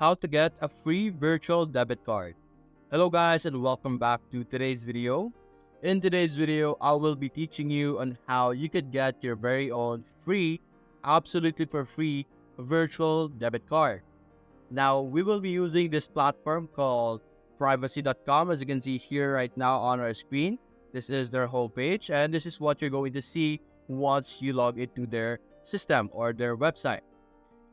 how to get a free virtual debit card. Hello guys and welcome back to today's video. In today's video, I will be teaching you on how you could get your very own free, absolutely for free, virtual debit card. Now, we will be using this platform called privacy.com, as you can see here right now on our screen. This is their homepage and this is what you're going to see once you log into their system or their website.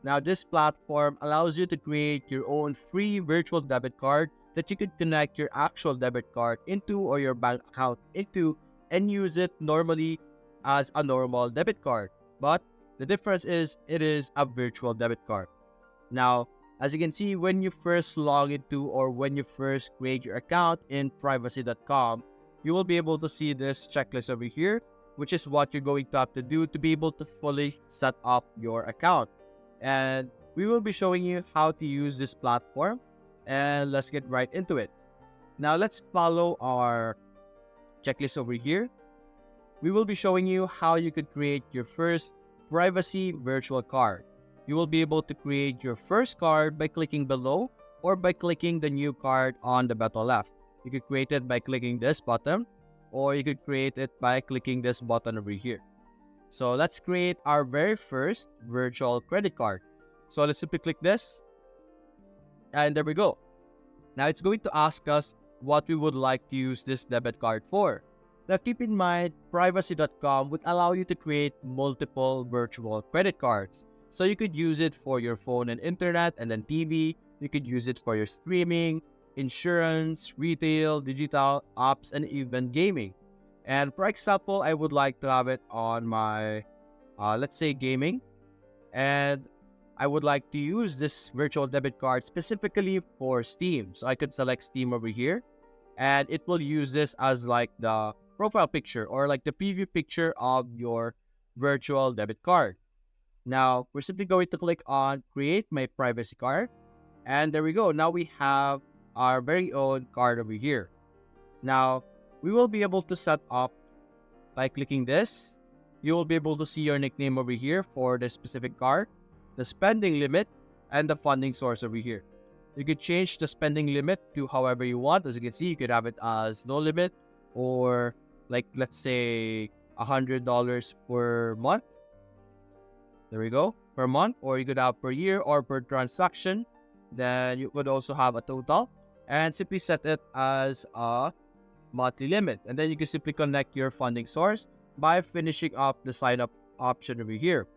Now, this platform allows you to create your own free virtual debit card that you could connect your actual debit card into or your bank account into and use it normally as a normal debit card. But the difference is it is a virtual debit card. Now, as you can see, when you first log into or when you first create your account in privacy.com, you will be able to see this checklist over here, which is what you're going to have to do to be able to fully set up your account. And we will be showing you how to use this platform, and let's get right into it. Now let's follow our checklist over here. We will be showing you how you could create your first privacy virtual card. You will be able to create your first card by clicking below or by clicking the new card on the bottom left. You could create it by clicking this button, or you could create it by clicking this button over here. So let's create our very first virtual credit card. So let's simply click this, and there we go. Now it's going to ask us what we would like to use this debit card for. Now keep in mind, privacy.com would allow you to create multiple virtual credit cards. So you could use it for your phone and internet and then TV. You could use it for your streaming, insurance, retail, digital apps, and even gaming. And for example, I would like to have it on my, let's say gaming. And I would like to use this virtual debit card specifically for Steam. So I could select Steam over here. And it will use this as like the profile picture or like the preview picture of your virtual debit card. Now, we're simply going to click on Create My Privacy Card. And there we go. Now we have our very own card over here. Now, we will be able to set up by clicking this. You will be able to see your nickname over here for the specific card, the spending limit, and the funding source over here. You could change the spending limit to however you want. As you can see, you could have it as no limit or like, let's say $100 per month. There we go, per month, or you could have per year or per transaction. Then you could also have a total and simply set it as a monthly limit. And then you can simply connect your funding source by finishing up the sign up option over here.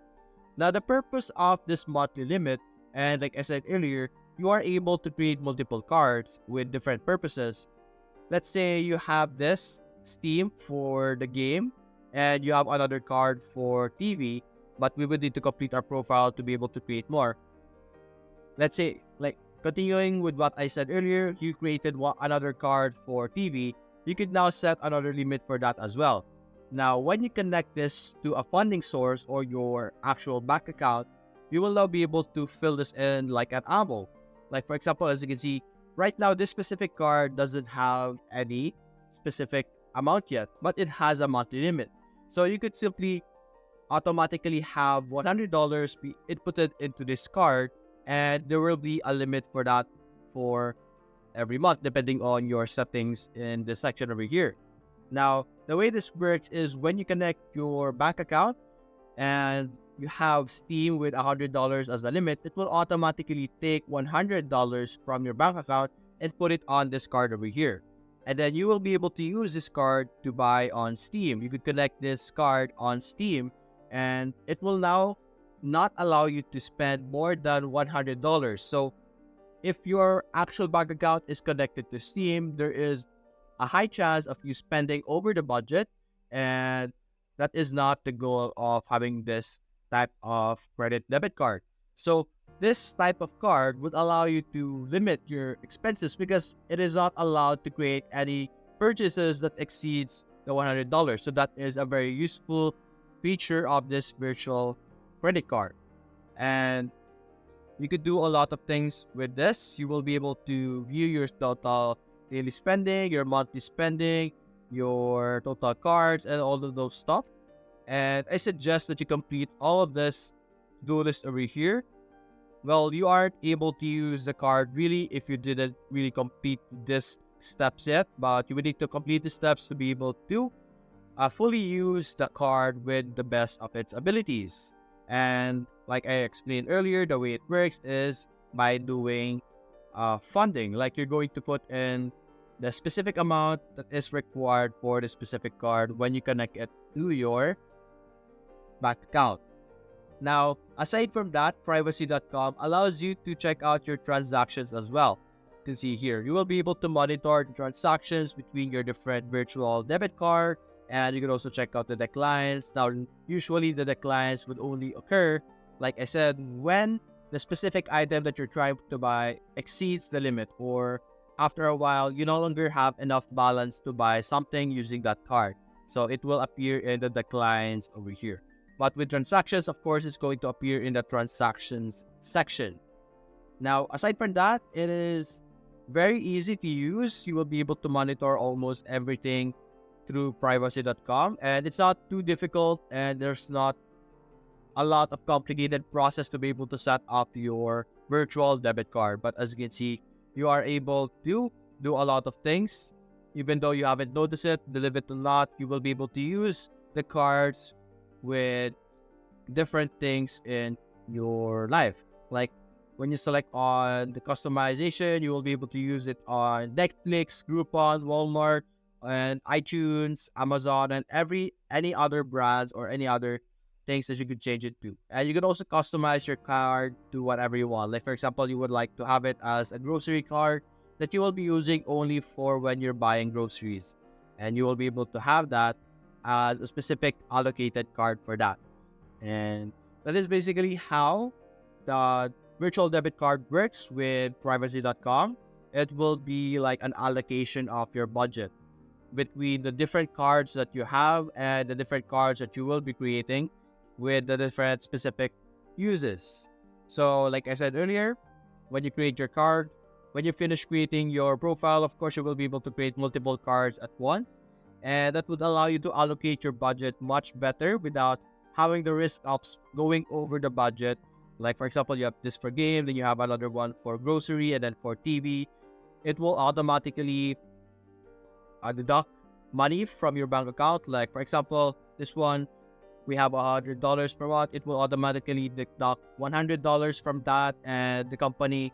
Now, the purpose of this monthly limit, and like I said earlier, you are able to create multiple cards with different purposes. Let's say you have this Steam for the game and you have another card for TV, but we would need to complete our profile to be able to create more. Let's say, like, continuing with what I said earlier, you created another card for TV. You could now set another limit for that as well. Now, when you connect this to a funding source or your actual bank account, you will now be able to fill this in like an ammo. Like, for example, as you can see, right now, this specific card doesn't have any specific amount yet, but it has a monthly limit. So you could simply automatically have $100 be inputted into this card, and there will be a limit for that for every month depending on your settings in the section over here. Now, the way this works is when you connect your bank account and you have Steam with $100 as the limit, it will automatically take $100 from your bank account and put it on this card over here. And then you will be able to use this card to buy on Steam. You could connect this card on Steam and it will now not allow you to spend more than $100. So if your actual bank account is connected to Steam, there is a high chance of you spending over the budget, and that is not the goal of having this type of credit debit card. So this type of card would allow you to limit your expenses because it is not allowed to create any purchases that exceeds the $100. So that is a very useful feature of this virtual credit card. And you could do a lot of things with this. You will be able to view your total daily spending, your monthly spending, your total cards, and all of those stuff. And I suggest that you complete all of this to-do list over here Well, you aren't able to use the card really if you didn't really complete this steps yet, but you would need to complete the steps to be able to fully use the card with the best of its abilities. And like I explained earlier, the way it works is by doing funding. Like you're going to put in the specific amount that is required for the specific card when you connect it to your bank account. Now, aside from that, privacy.com allows you to check out your transactions as well. You can see here, you will be able to monitor the transactions between your different virtual debit card, and you can also check out the declines. Now, usually the declines would only occur, like I said, when the specific item that you're trying to buy exceeds the limit, or after a while, you no longer have enough balance to buy something using that card. So it will appear in the declines over here. But with transactions, of course, it's going to appear in the transactions section. Now, aside from that, it is very easy to use. You will be able to monitor almost everything through privacy.com, and it's not too difficult, and there's not a lot of complicated process to be able to set up your virtual debit card. But as you can see, you are able to do a lot of things. Even though you haven't noticed it, believe it or not, you will be able to use the cards with different things in your life. Like when you select on the customization, you will be able to use it on Netflix, Groupon, Walmart, and iTunes, Amazon, and any other brands or any other things that you could change it to. And you can also customize your card to whatever you want. Like for example, you would like to have it as a grocery card that you will be using only for when you're buying groceries. And you will be able to have that as a specific allocated card for that. And that is basically how the virtual debit card works with privacy.com. It will be like an allocation of your budget between the different cards that you have and the different cards that you will be creating with the different specific uses. So like I said earlier, when you create your card, when you finish creating your profile, of course, you will be able to create multiple cards at once. And that would allow you to allocate your budget much better without having the risk of going over the budget. Like for example, you have this for game, then you have another one for grocery, and then for TV. It will automatically deduct money from your bank account. Like for example, this one, we have $100 per month. It will automatically deduct $100 from that, and the company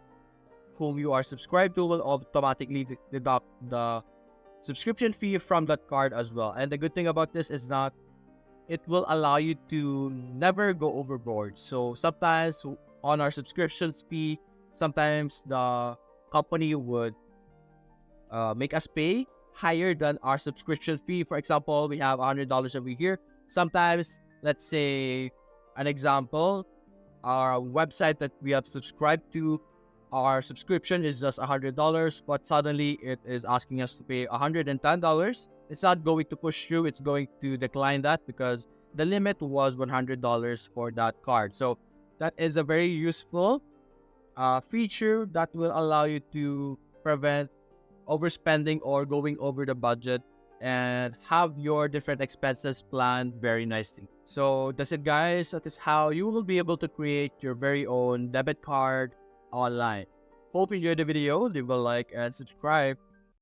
whom you are subscribed to will automatically deduct the subscription fee from that card as well. And the good thing about this is that it will allow you to never go overboard. So sometimes on our subscriptions fee, sometimes the company would make us pay higher than our subscription fee. For example, we have $100 over here. Sometimes, let's say an example, our website that we have subscribed to, our subscription is just $100, but suddenly it is asking us to pay $110. It's not going to push through. It's going to decline that because the limit was $100 for that card. So that is a very useful feature that will allow you to prevent overspending or going over the budget and have your different expenses planned very nicely. So that's it, guys. That is how you will be able to create your very own debit card online. Hope you enjoyed the video. Leave a like and subscribe.